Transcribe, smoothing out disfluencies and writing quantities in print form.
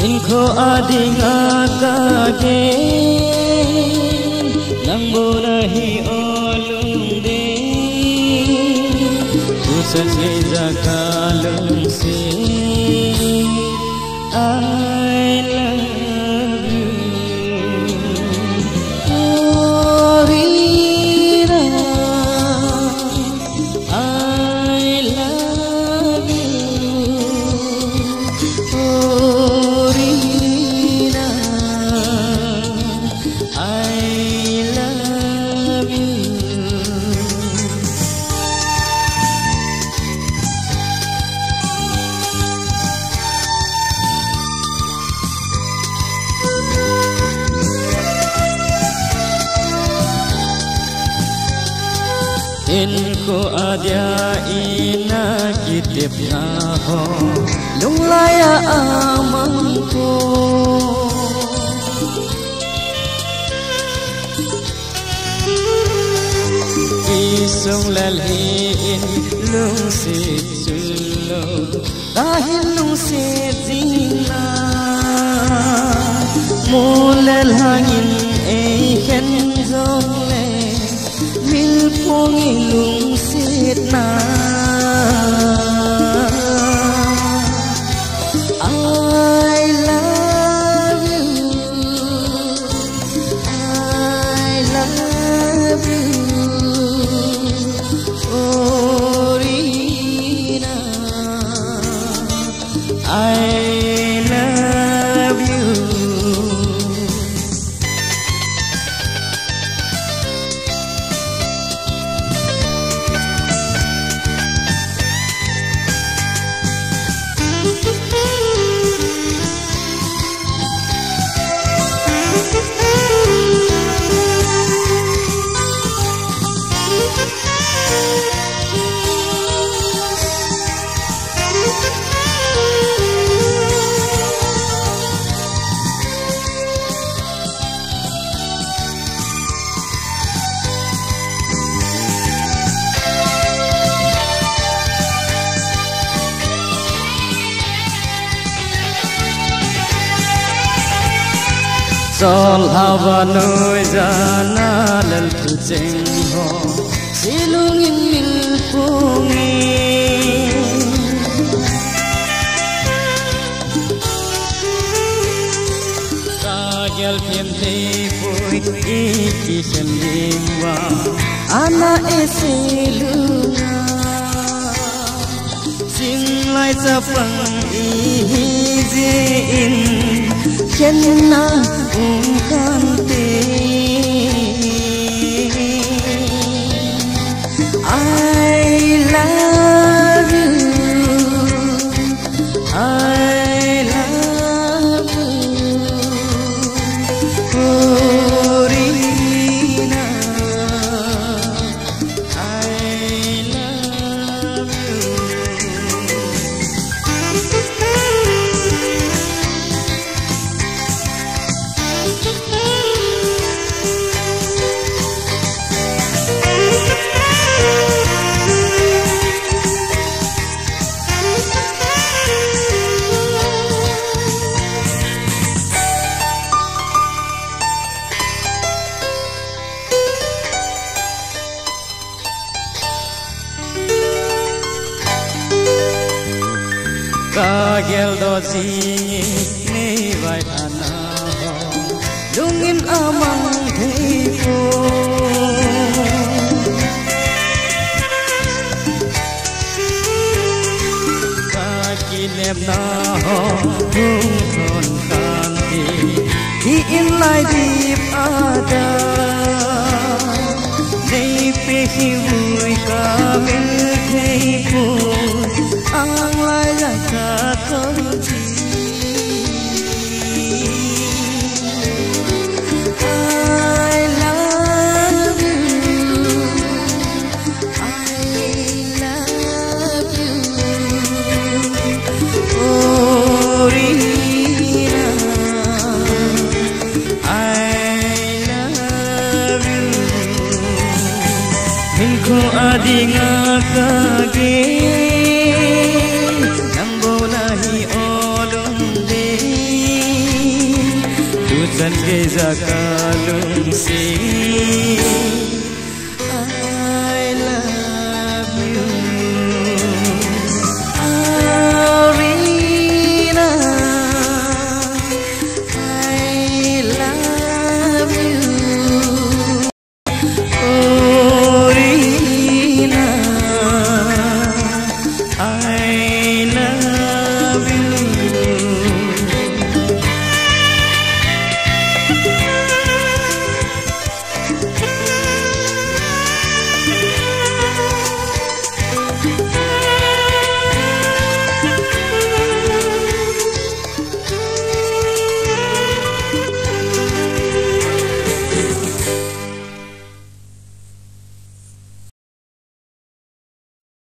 Inko adinga kage Namburahi olunde Usan seza kalung se I love you Orira I love you Orira I love you Inko adya ina kitip na ho Lunglaya amang ko Isong lalhiin lungsit sulog Dahil lungsit zina Mulal hangin ay kenzong Milpong ilungsit na I love you I love you Orina I love you Sol hawa noi jana lal puceng ho silungin milpungi kagel piem te pui iki sendingwa ana esilunga sing lai sapang izin kenna Kante I love you I love you Orina I love you Kagel dozi ni vai ana lungin amang theipo kakilem na ho hung thon kanti hi in lai dip ada nei pe hi vui ka mil theipo ang lai la ka thon ji adinga kage nambo nahi dan geza kalung si I love you Arina I love you Arina I love you